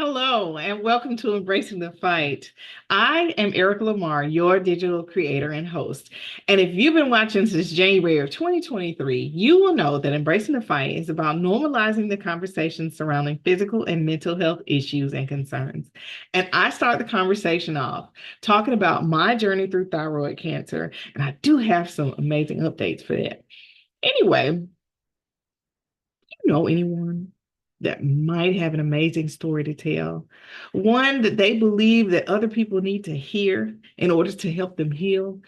Hello, and welcome to Embracing the Fight. I am Erica Lamar, your digital creator and host. And if you've been watching since January of 2023, you will know that Embracing the Fight is about normalizing the conversation surrounding physical and mental health issues and concerns. And I start the conversation off talking about my journey through thyroid cancer, and I do have some amazing updates for that. Anyway, you know anyone that might have an amazing story to tell, one that they believe that other people need to hear in order to help them heal,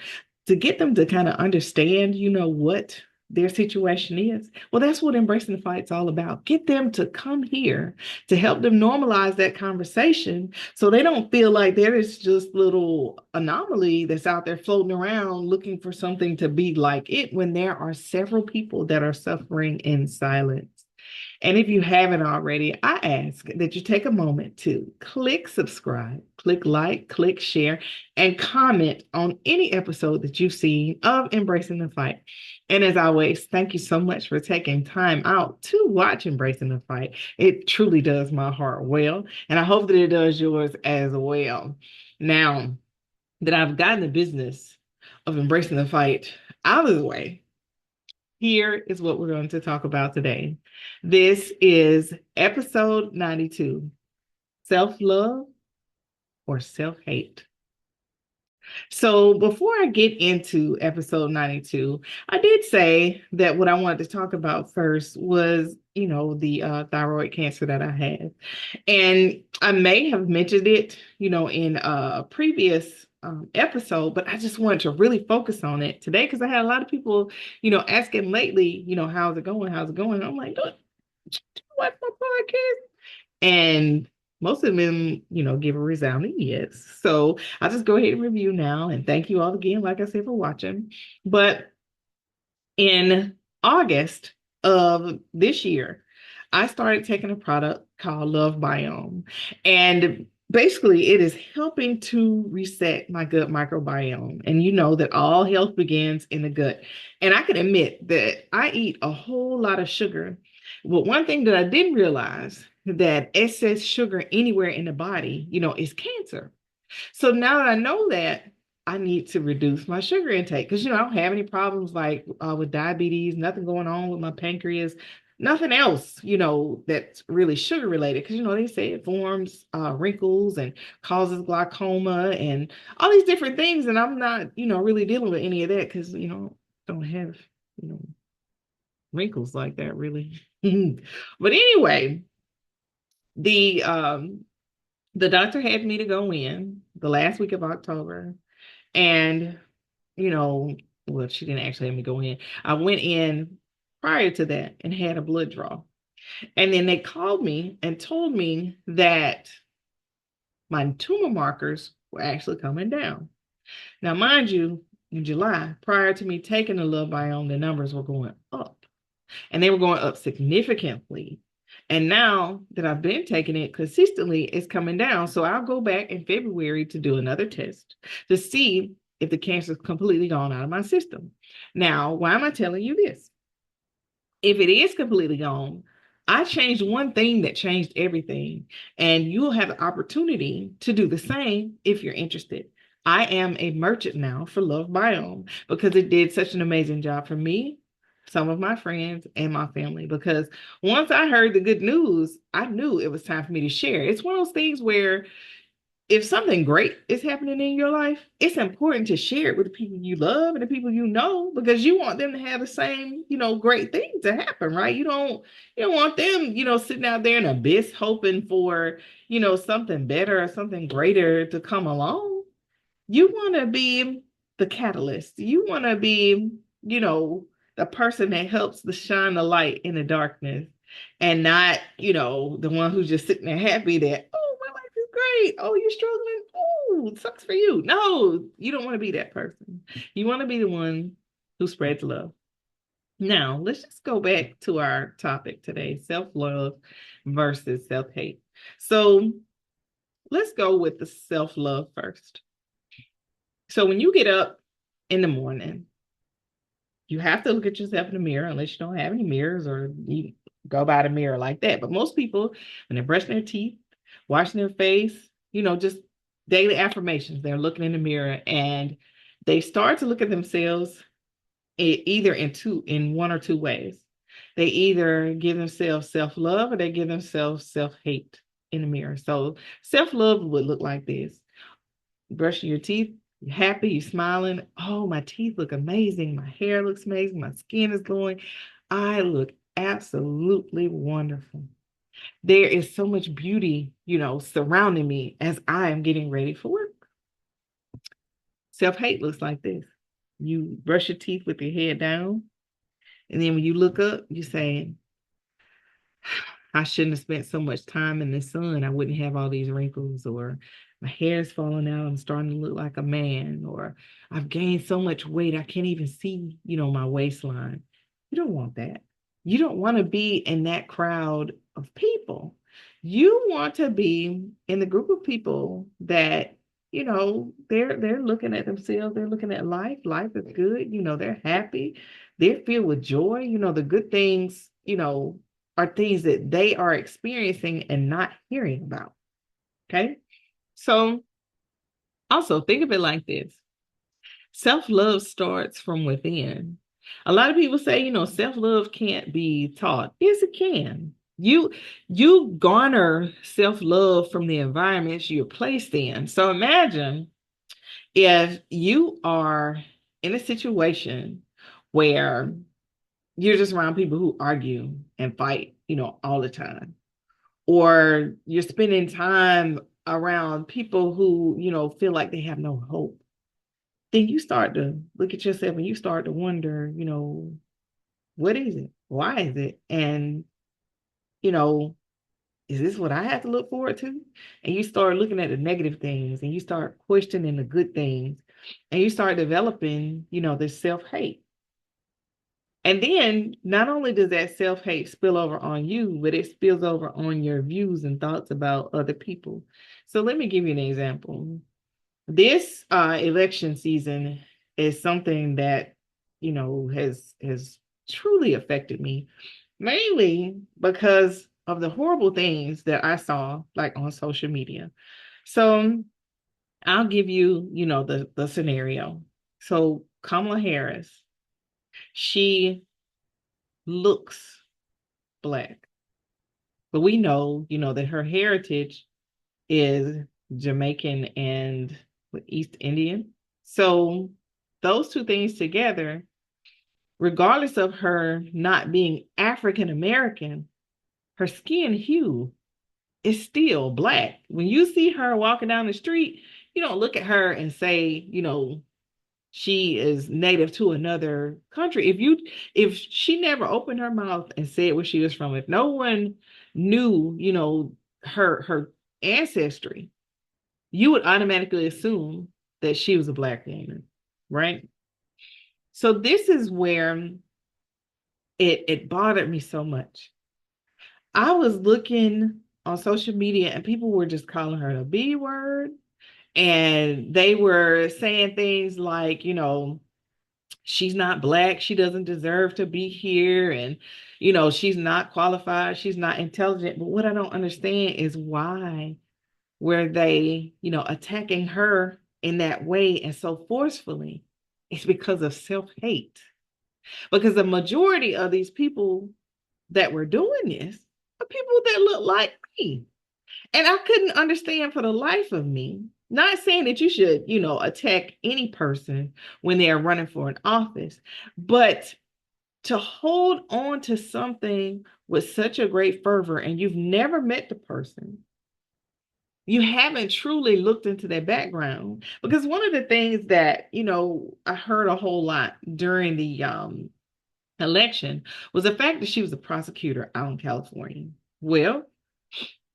to get them to kind of understand, what their situation is. Well, that's what Embracing the Fight's all about. Get them to come here to help them normalize that conversation so they don't feel like there is just little anomaly that's out there floating around looking for something to be like it when there are several people that are suffering in silence. And if you haven't already, I ask that you take a moment to click subscribe, click like, click share, and comment on any episode that you've seen of Embracing the Fight. And as always, thank you so much for taking time out to watch Embracing the Fight. It truly does my heart well, and I hope that it does yours as well. Now that I've gotten the business of Embracing the Fight out of the way, here is what we're going to talk about today. This is episode 92, self-love or self-hate. So before I get into episode 92, I did say that what I wanted to talk about first was, the thyroid cancer that I had. And I may have mentioned it, in a previous episode, but I just wanted to really focus on it today because I had a lot of people, asking lately, how's it going? How's it going? I'm like, don't watch my podcast. And most of them, give a resounding yes. So I'll just go ahead and review now. And thank you all again, like I said, for watching. But in August of this year, I started taking a product called LOVEBIOME. And basically, it is helping to reset my gut microbiome. And you know that all health begins in the gut. And I can admit that I eat a whole lot of sugar. But one thing that I didn't realize that excess sugar anywhere in the body, is cancer. So now that I know that, I need to reduce my sugar intake because, I don't have any problems like with diabetes, nothing going on with my pancreas, nothing else, that's really sugar related. Because, they say it forms wrinkles and causes glaucoma and all these different things. And I'm not, really dealing with any of that because, don't have, you know, wrinkles like that really. But anyway, the the doctor had me to go in the last week of October. And, well, she didn't actually have me go in. I went in prior to that and had a blood draw. And then they called me and told me that my tumor markers were actually coming down. Now, mind you, in July, prior to me taking the LOVEBIOME, the numbers were going up. And they were going up significantly. And now that I've been taking it consistently, it's coming down. So I'll go back in February to do another test to see if the cancer is completely gone out of my system. Now, why am I telling you this? If it is completely gone, I changed one thing that changed everything. And you'll have the opportunity to do the same if you're interested. I am a merchant now for LOVEBIOME because it did such an amazing job for me, some of my friends, and my family. Because once I heard the good news, I knew it was time for me to share. It's one of those things where if something great is happening in your life, it's important to share it with the people you love and the people you know, because you want them to have the same, great thing to happen, right? You don't want them, sitting out there in an abyss hoping for, something better or something greater to come along. You want to be the catalyst. You want to be, the person that helps to shine the light in the darkness and not, the one who's just sitting there happy that, oh, my life is great. Oh, you're struggling. Oh, it sucks for you. No, you don't want to be that person. You want to be the one who spreads love. Now, let's just go back to our topic today, self-love versus self-hate. So let's go with the self-love first. So when you get up in the morning, you have to look at yourself in the mirror unless you don't have any mirrors or you go by the mirror like that. But most people, when they're brushing their teeth, washing their face, just daily affirmations. They're looking in the mirror and they start to look at themselves either in one or two ways. They either give themselves self-love or they give themselves self-hate in the mirror. So self-love would look like this: brushing your teeth, you're happy, you're smiling. Oh, my teeth look amazing. My hair looks amazing. My skin is glowing. I look absolutely wonderful. There is so much beauty, surrounding me as I am getting ready for work. Self-hate looks like this: you brush your teeth with your head down, and then when you look up, you say, I shouldn't have spent so much time in the sun. I wouldn't have all these wrinkles, or my hair is falling out. I'm starting to look like a man, or I've gained so much weight. I can't even see, my waistline. You don't want that. You don't want to be in that crowd of people. You want to be in the group of people that, they're looking at themselves. They're looking at life. Life is good. They're happy. They're filled with joy. The good things, are things that they are experiencing and not hearing about. Okay. So also think of it like this: self-love starts from within. A lot of people say, self-love can't be taught. Yes, it can. You garner self-love from the environments you're placed in. So imagine if you are in a situation where you're just around people who argue and fight, all the time, or you're spending time around people who, feel like they have no hope. Then you start to look at yourself and you start to wonder, what is it? Why is it? And, you know, is this what I have to look forward to? And you start looking at the negative things and you start questioning the good things and you start developing, this self-hate. And then not only does that self-hate spill over on you, but it spills over on your views and thoughts about other people. So let me give you an example. This election season is something that, has truly affected me, mainly because of the horrible things that I saw like on social media. So I'll give you, the scenario. So Kamala Harris, she looks Black. But we know, that her heritage is Jamaican and East Indian. So those two things together, regardless of her not being African American, her skin hue is still Black. When you see her walking down the street, you don't look at her and say, she is native to another country. If she never opened her mouth and said where she was from, if no one knew, her ancestry, you would automatically assume that she was a Black woman, right? So this is where it bothered me so much. I was looking on social media and people were just calling her the B word. And they were saying things like, she's not Black, she doesn't deserve to be here, and she's not qualified, she's not intelligent. But what I don't understand is why were they, attacking her in that way and so forcefully? It's because of self-hate. Because the majority of these people that were doing this are people that look like me. And I couldn't understand for the life of me. Not saying that you should, attack any person when they are running for an office, but to hold on to something with such a great fervor and you've never met the person, you haven't truly looked into their background. Because one of the things that, I heard a whole lot during the election was the fact that she was a prosecutor out in California. Well,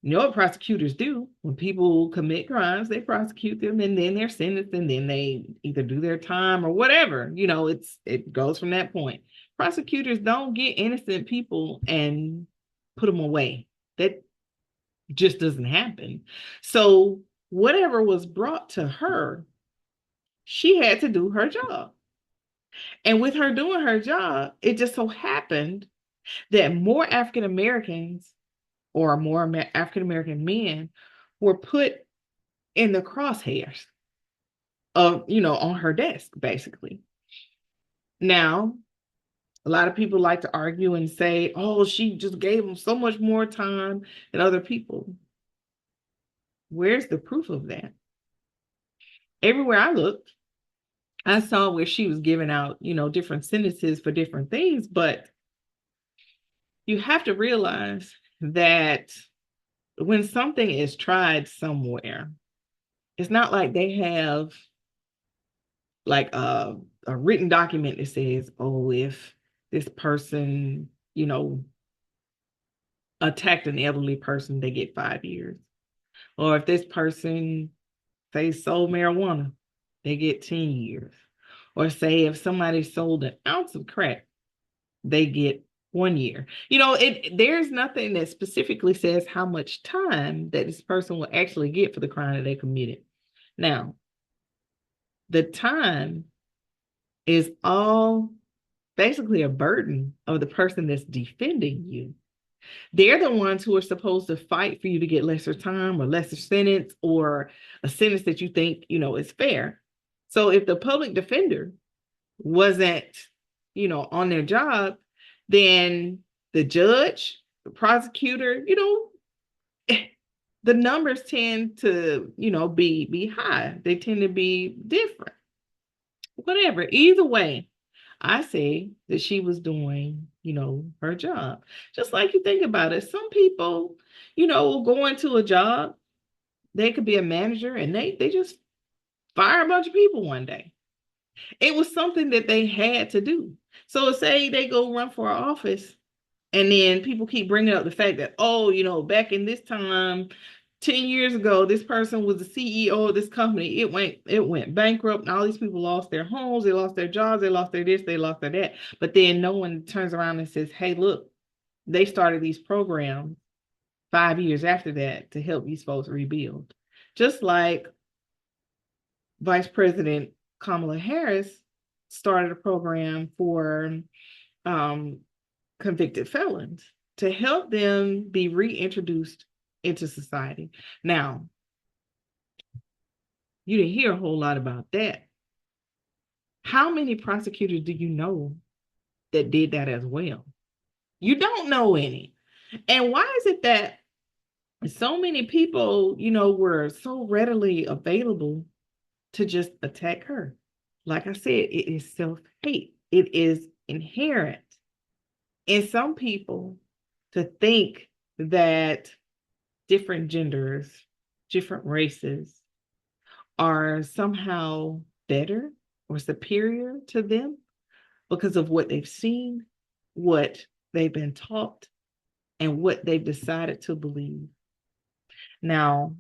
you know what prosecutors do? When people commit crimes, they prosecute them and then they're sentenced and then they either do their time or whatever. It goes from that point. Prosecutors don't get innocent people and put them away. That just doesn't happen. So whatever was brought to her, she had to do her job. And with her doing her job, it just so happened that more African Americans or more African American men were put in the crosshairs of, on her desk, basically. Now, a lot of people like to argue and say, oh, she just gave them so much more time than other people. Where's the proof of that? Everywhere I looked, I saw where she was giving out, different sentences for different things, but you have to realize that when something is tried somewhere, it's not like they have like a written document that says, oh, if this person, attacked an elderly person, they get 5 years. Or if this person, say, sold marijuana, they get 10 years. Or say if somebody sold an ounce of crack, they get 1 year. There's nothing that specifically says how much time that this person will actually get for the crime that they committed. Now, the time is all basically a burden of the person that's defending you. They're the ones who are supposed to fight for you to get lesser time or lesser sentence or a sentence that you think, is fair. So if the public defender wasn't, on their job, then the judge, the prosecutor, the numbers tend to, be high. They tend to be different. Whatever. Either way, I say that she was doing, her job. Just like you think about it, some people, will go into a job, they could be a manager and they just fire a bunch of people one day. It was something that they had to do. So say they go run for an office and then people keep bringing up the fact that, oh, back in this time, 10 years ago, this person was the CEO of this company. It went bankrupt and all these people lost their homes, they lost their jobs, they lost their this, they lost their that. But then no one turns around and says, hey, look, they started these programs 5 years after that to help these folks rebuild. Just like Vice President Kamala Harris started a program for convicted felons to help them be reintroduced into society. Now, you didn't hear a whole lot about that. How many prosecutors do you know that did that as well? You don't know any. And why is it that so many people, were so readily available to just attack her? Like I said, it is self-hate. It is inherent in some people to think that different genders, different races are somehow better or superior to them because of what they've seen, what they've been taught, and what they've decided to believe. Now,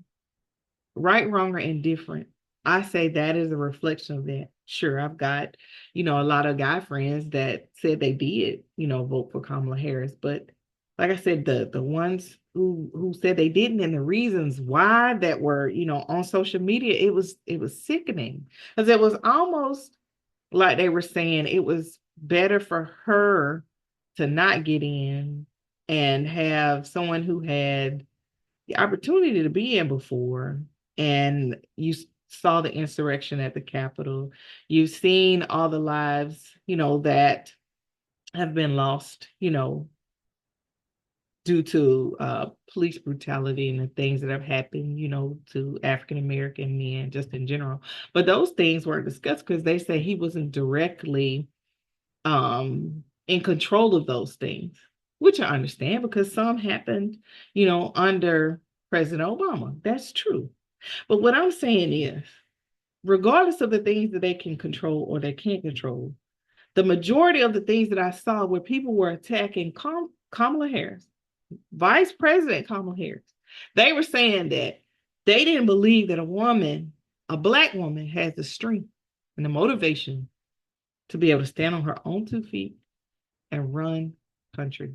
right, wrong, or indifferent, I say that is a reflection of that. Sure, I've got, a lot of guy friends that said they did, vote for Kamala Harris. But like I said, the ones who said they didn't and the reasons why that were, on social media, it was sickening. Because it was almost like they were saying it was better for her to not get in and have someone who had the opportunity to be in before. And you saw the insurrection at the Capitol. You've seen all the lives, that have been lost, due to police brutality and the things that have happened, to African American men just in general. But those things weren't discussed because they say he wasn't directly in control of those things, which I understand because some happened, under President Obama. That's true. But what I'm saying is, regardless of the things that they can control or they can't control, the majority of the things that I saw where people were attacking Kamala Harris, Vice President Kamala Harris, they were saying that they didn't believe that a Black woman, has the strength and the motivation to be able to stand on her own 2 feet and run country.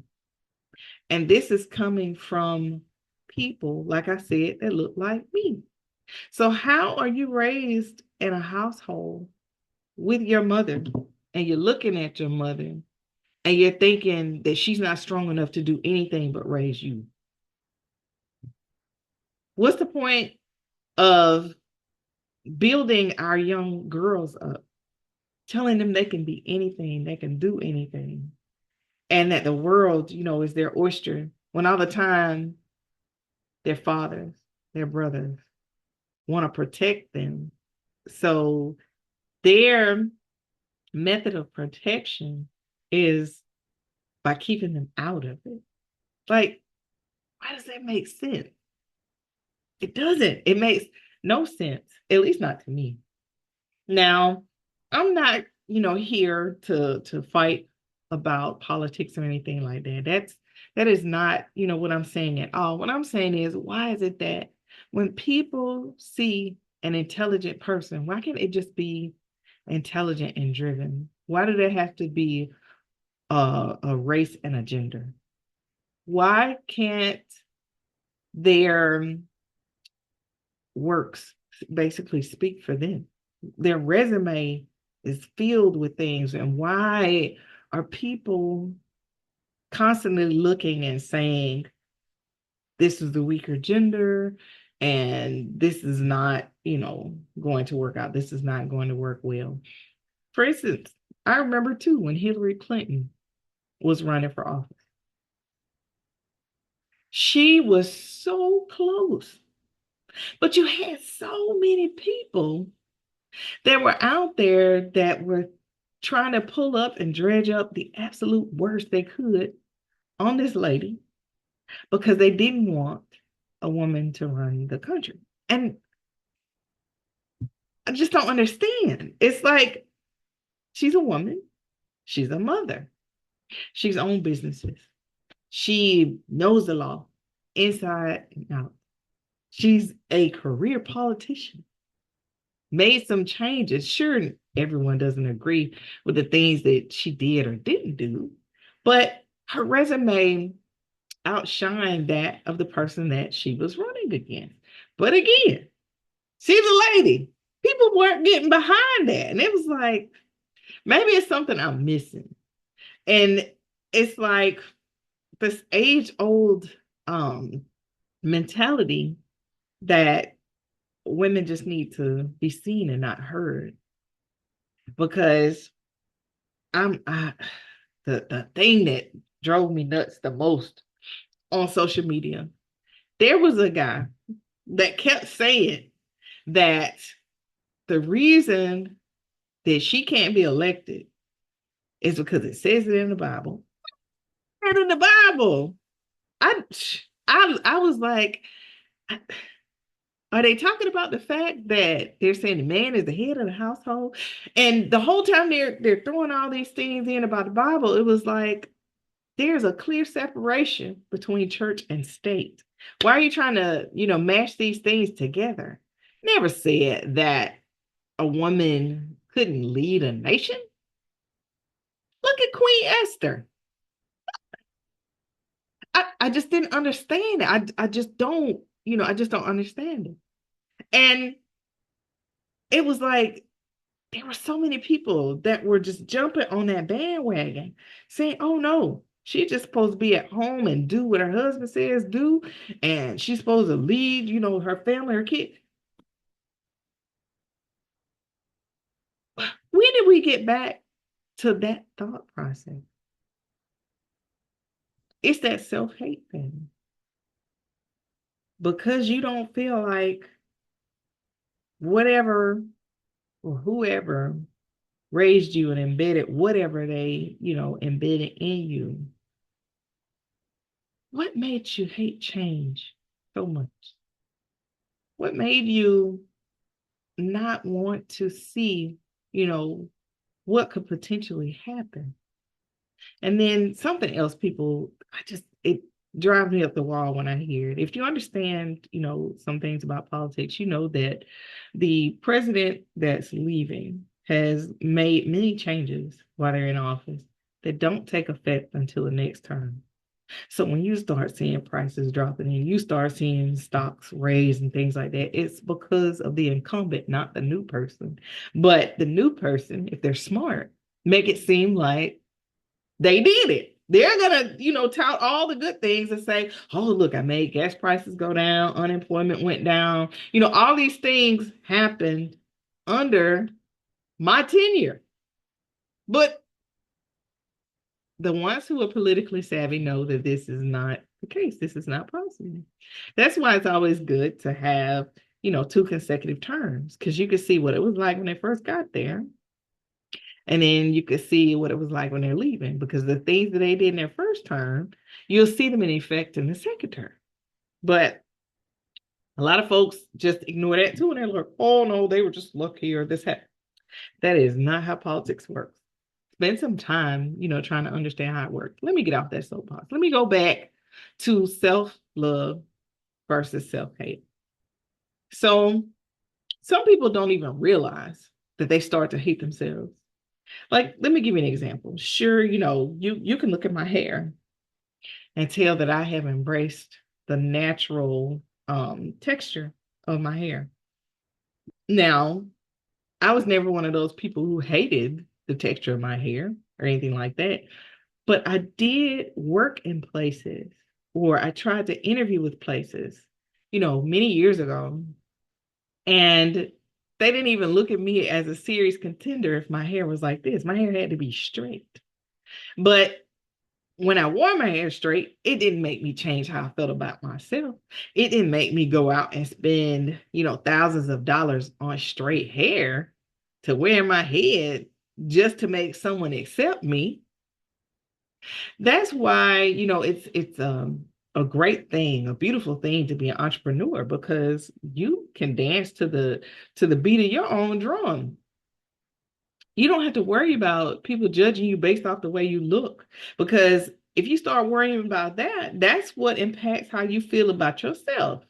And this is coming from people, like I said, that look like me. So how are you raised in a household with your mother and you're looking at your mother and you're thinking that she's not strong enough to do anything but raise you? What's the point of building our young girls up, telling them they can be anything, they can do anything, and that the world, is their oyster, when all the time their fathers, their brothers want to protect them? So their method of protection is by keeping them out of it. Like, why does that make sense? It doesn't. It makes no sense, at least not to me. Now, I'm not, here to fight about politics or anything like that. That is not, what I'm saying at all. What I'm saying is, why is it that when people see an intelligent person, why can't it just be intelligent and driven? Why do there have to be a race and a gender? Why can't their works basically speak for them? Their resume is filled with things. And why are people constantly looking and saying, this is the weaker gender, and this is not, going to work out. This is not going to work well. For instance, I remember too when Hillary Clinton was running for office. She was so close, but you had so many people that were out there that were trying to pull up and dredge up the absolute worst they could on this lady because they didn't want a woman to run the country. And I just don't understand. It's like, she's a woman, she's a mother, she's owned businesses, she knows the law inside and out. She's a career politician, made some changes. Sure, everyone doesn't agree with the things that she did or didn't do, but her resume outshined that of the person that she was running against. But again, she's a lady. People weren't getting behind that. And it was like, maybe it's something I'm missing. And it's like this age-old mentality that women just need to be seen and not heard. Because the thing that drove me nuts the most on social media, there was a guy that kept saying that the reason that she can't be elected is because it says it in the Bible. And in the Bible, I was like, are they talking about the fact that they're saying the man is the head of the household? And the whole time they're throwing all these things in about the Bible, it was like, there's a clear separation between church and state. Why are you trying to, mash these things together? Never said that a woman couldn't lead a nation. Look at Queen Esther. I just didn't understand it. I just don't, I just don't understand it. And it was like, there were so many people that were just jumping on that bandwagon saying, oh no, she's just supposed to be at home and do what her husband says do. And she's supposed to lead, her family, her kids. When did we get back to that thought process? It's that self-hate thing. Because you don't feel like whatever or whoever raised you and embedded whatever they, embedded in you. What made you hate change so much? What made you not want to see, what could potentially happen? And then something else, people, it drives me up the wall when I hear it. If you understand, some things about politics, you know that the president that's leaving has made many changes while they're in office that don't take effect until the next term. So when you start seeing prices dropping and you start seeing stocks raise and things like that, it's because of the incumbent, not the new person. But the new person, if they're smart, make it seem like they did it. They're gonna, tout all the good things and say, oh, look, I made gas prices go down, unemployment went down. All these things happened under my tenure. But the ones who are politically savvy know that this is not the case. This is not possible. That's why it's always good to have, two consecutive terms, because you can see what it was like when they first got there. And then you could see what it was like when they're leaving, because the things that they did in their first term, you'll see them in effect in the second term. But a lot of folks just ignore that too. And they're like, oh no, they were just lucky or this happened. That is not how politics works. Spend some time, trying to understand how it works. Let me get off that soapbox. Let me go back to self-love versus self-hate. So some people don't even realize that they start to hate themselves. Like, let me give you an example. Sure, you can look at my hair and tell that I have embraced the natural texture of my hair. Now, I was never one of those people who hated the texture of my hair or anything like that. But I did work in places, or I tried to interview with places, many years ago. And they didn't even look at me as a serious contender if my hair was like this. My hair had to be straight. But when I wore my hair straight, it didn't make me change how I felt about myself. It didn't make me go out and spend, thousands of dollars on straight hair to wear in my head just to make someone accept me. That's why, it's a great thing, a beautiful thing to be an entrepreneur, because you can dance to the beat of your own drum. You don't have to worry about people judging you based off the way you look, because if you start worrying about that, that's what impacts how you feel about yourself.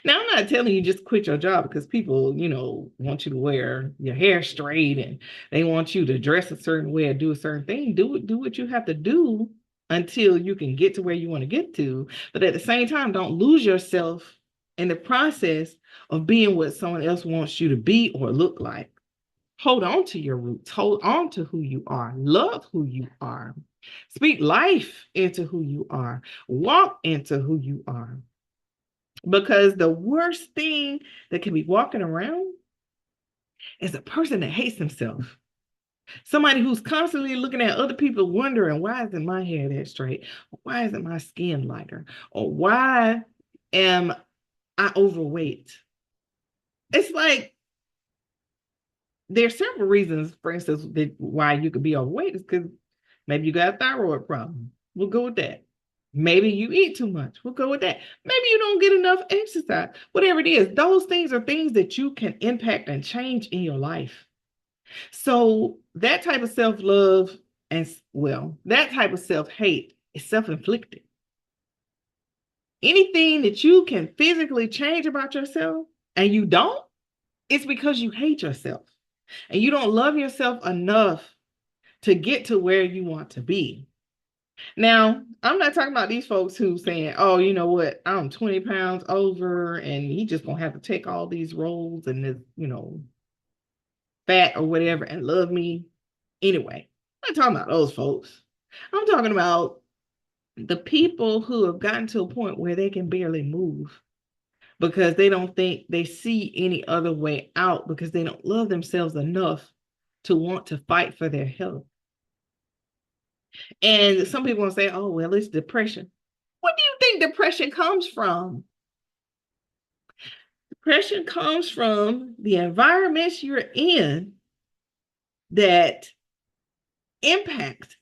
Now, I'm not telling you just quit your job because people, want you to wear your hair straight and they want you to dress a certain way or do a certain thing. Do what you have to do until you can get to where you want to get to. But at the same time, don't lose yourself in the process of being what someone else wants you to be or look like. Hold on to your roots. Hold on to who you are. Love who you are. Speak life into who you are. Walk into who you are. Because the worst thing that can be walking around is a person that hates himself. Somebody who's constantly looking at other people wondering, why isn't my hair that straight? Why isn't my skin lighter? Or why am I overweight? It's like, there's several reasons, for instance, why you could be overweight is because maybe you got a thyroid problem. We'll go with that. Maybe you eat too much. We'll go with that. Maybe you don't get enough exercise. Whatever it is, those things are things that you can impact and change in your life. So that type of self-love that type of self-hate is self-inflicted. Anything that you can physically change about yourself and you don't, it's because you hate yourself and you don't love yourself enough to get to where you want to be. Now, I'm not talking about these folks who saying, oh, you know what, I'm 20 pounds over and he just gonna have to take all these roles and this, fat or whatever and love me anyway. I'm not talking about those folks. I'm talking about the people who have gotten to a point where they can barely move because they don't think they see any other way out, because they don't love themselves enough to want to fight for their health. And some people will say, oh, well, it's depression. What do you think depression comes from? Depression comes from the environments you're in that impacts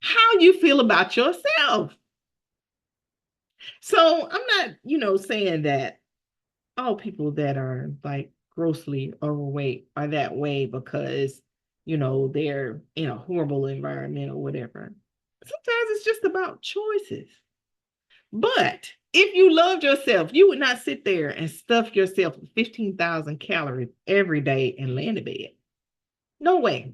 how you feel about yourself. So I'm not, saying that all people that are like grossly overweight are that way because, they're in a horrible environment or whatever. Sometimes it's just about choices. But if you loved yourself, you would not sit there and stuff yourself with 15,000 calories every day and lay in the bed. No way.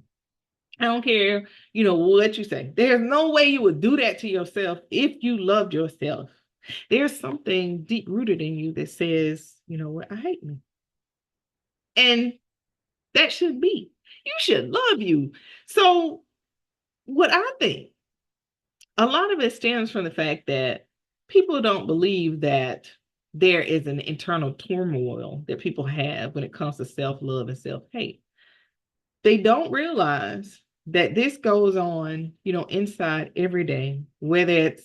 I don't care, what you say. There's no way you would do that to yourself if you loved yourself. There's something deep rooted in you that says, you know what, I hate me. And that should be. You should love you. So what I think A lot of it stems from the fact that people don't believe that there is an internal turmoil that people have when it comes to self-love and self-hate. They don't realize that this goes on, inside every day, whether it's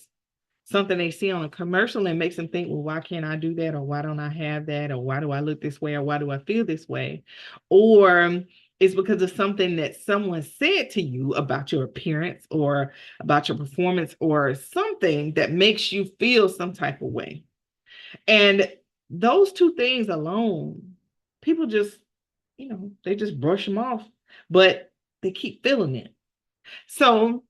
something they see on a commercial and makes them think, well, why can't I do that? Or why don't I have that? Or why do I look this way? Or why do I feel this way? Or it's because of something that someone said to you about your appearance or about your performance or something that makes you feel some type of way. And those two things alone, people just, they just brush them off, but they keep feeling it. So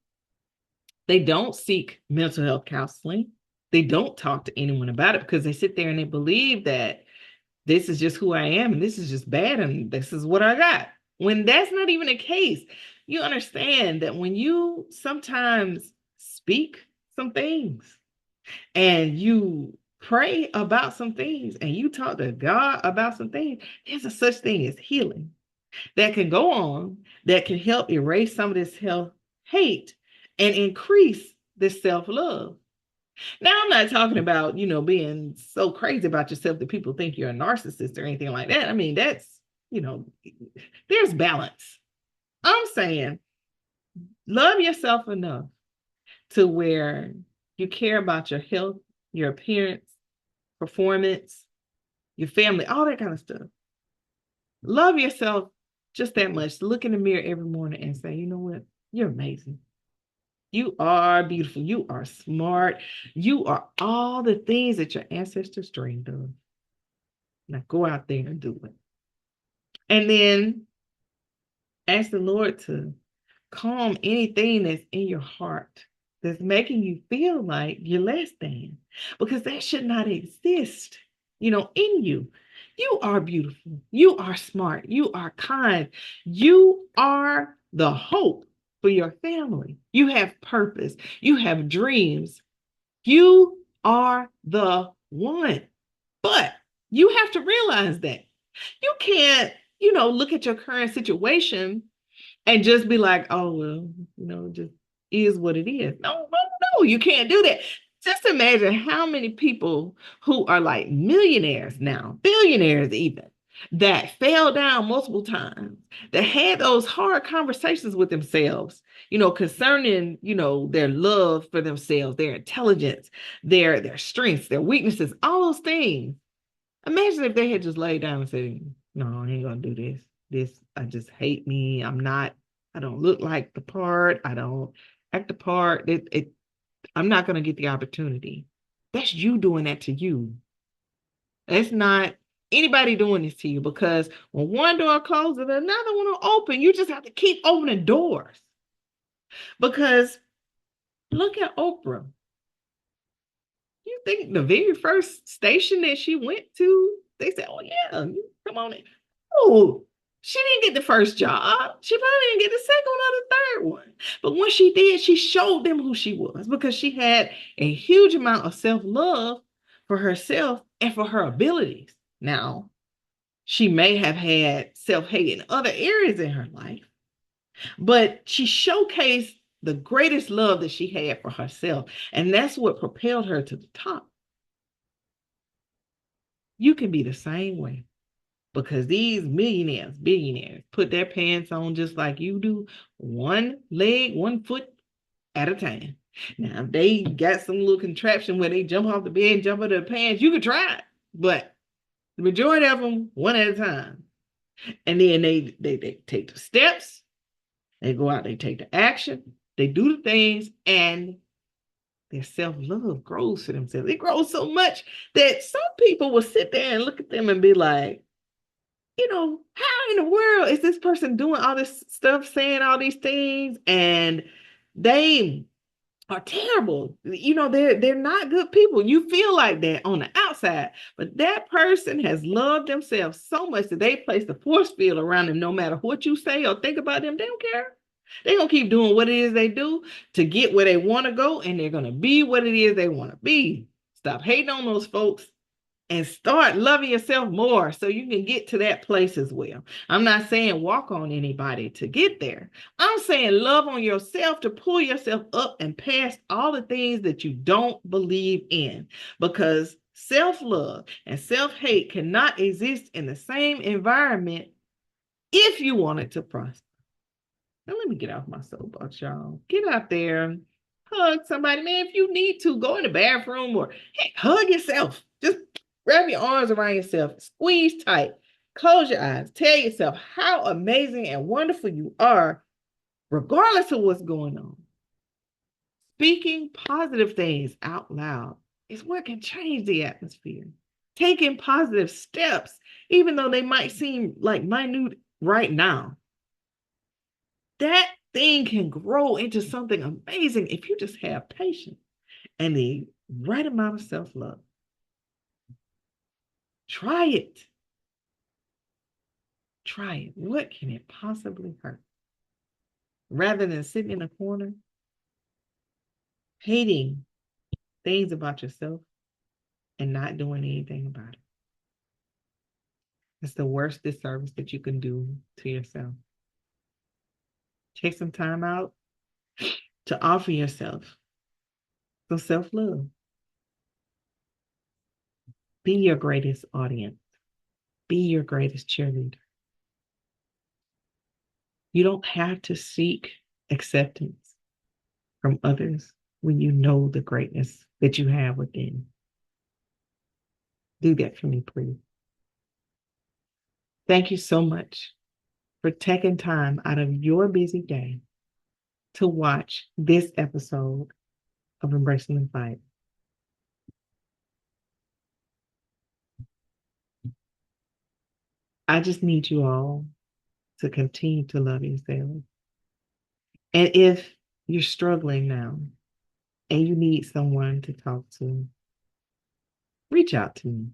they don't seek mental health counseling. They don't talk to anyone about it because they sit there and they believe that this is just who I am and this is just bad and this is what I got. When that's not even the case, you understand that when you sometimes speak some things and you pray about some things and you talk to God about some things, there's a such thing as healing that can go on that can help erase some of this hate and increase this self-love. Now, I'm not talking about, being so crazy about yourself that people think you're a narcissist or anything like that. I mean, that's, you know, there's balance. I'm saying love yourself enough to where you care about your health, your appearance, performance, your family, all that kind of stuff. Love yourself just that much. Look in the mirror every morning and say, you know what? You're amazing. You are beautiful. You are smart. You are all the things that your ancestors dreamed of. Now go out there and do it. And then ask the Lord to calm anything that's in your heart that's making you feel like you're less than, because that should not exist, in you. You are beautiful. You are smart. You are kind. You are the hope for your family. You have purpose. You have dreams. You are the one. But you have to realize that you can't, look at your current situation and just be like, oh, well, just is what it is. No, no, no, you can't do that. Just imagine how many people who are like millionaires now, billionaires even, that fell down multiple times, that had those hard conversations with themselves, concerning, their love for themselves, their intelligence, their strengths, their weaknesses, all those things. Imagine if they had just laid down and said, no, I ain't gonna do this. I just hate me. I don't look like the part. I don't act the part. I'm not gonna get the opportunity. That's you doing that to you. That's not anybody doing this to you, because when one door closes, another one will open. You just have to keep opening doors. Because look at Oprah. You think the very first station that she went to, they said, oh, yeah, come on in. Oh, she didn't get the first job. She probably didn't get the second one or the third one. But when she did, she showed them who she was, because she had a huge amount of self-love for herself and for her abilities. Now, she may have had self-hate in other areas in her life, but she showcased the greatest love that she had for herself. And that's what propelled her to the top. You can be the same way, because these millionaires, billionaires put their pants on just like you do, one leg, one foot at a time. Now, if they got some little contraption where they jump off the bed and jump into the pants, you could try it, but the majority of them, one at a time. And then they take the steps, they go out, they take the action, they do the things, and their self-love grows for themselves. It grows so much that some people will sit there and look at them and be like, how in the world is this person doing all this stuff, saying all these things, and they are terrible. They're not good people. You feel like that on the outside, but that person has loved themselves so much that they place the force field around them. No matter what you say or think about them, they don't care. They're going to keep doing what it is they do to get where they want to go, and they're going to be what it is they want to be. Stop hating on those folks and start loving yourself more so you can get to that place as well. I'm not saying walk on anybody to get there. I'm saying love on yourself to pull yourself up and past all the things that you don't believe in, because self-love and self-hate cannot exist in the same environment if you want it to prosper. Now, let me get off my soapbox, y'all. Get out there, hug somebody. Man, if you need to, go in the bathroom or hey, hug yourself. Just wrap your arms around yourself, squeeze tight, close your eyes, tell yourself how amazing and wonderful you are, regardless of what's going on. Speaking positive things out loud is what can change the atmosphere. Taking positive steps, even though they might seem like minute right now, that thing can grow into something amazing if you just have patience and the right amount of self-love. Try it. Try it. What can it possibly hurt? Rather than sitting in a corner, hating things about yourself and not doing anything about it. It's the worst disservice that you can do to yourself. Take some time out to offer yourself some self-love. Be your greatest audience. Be your greatest cheerleader. You don't have to seek acceptance from others when you know the greatness that you have within. Do that for me, please. Thank you so much for taking time out of your busy day to watch this episode of Embracing the Fight. I just need you all to continue to love yourselves. And if you're struggling now and you need someone to talk to, reach out to me.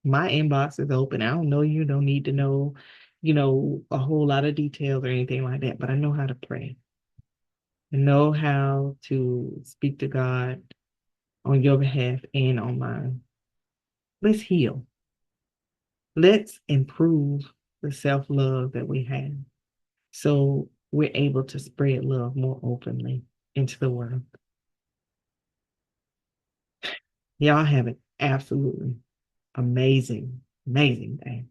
My inbox is open. I don't know you, don't need to know, a whole lot of details or anything like that, but I know how to pray. I know how to speak to God on your behalf and on mine. Let's heal. Let's improve the self-love that we have so we're able to spread love more openly into the world. Y'all have an absolutely amazing, amazing day.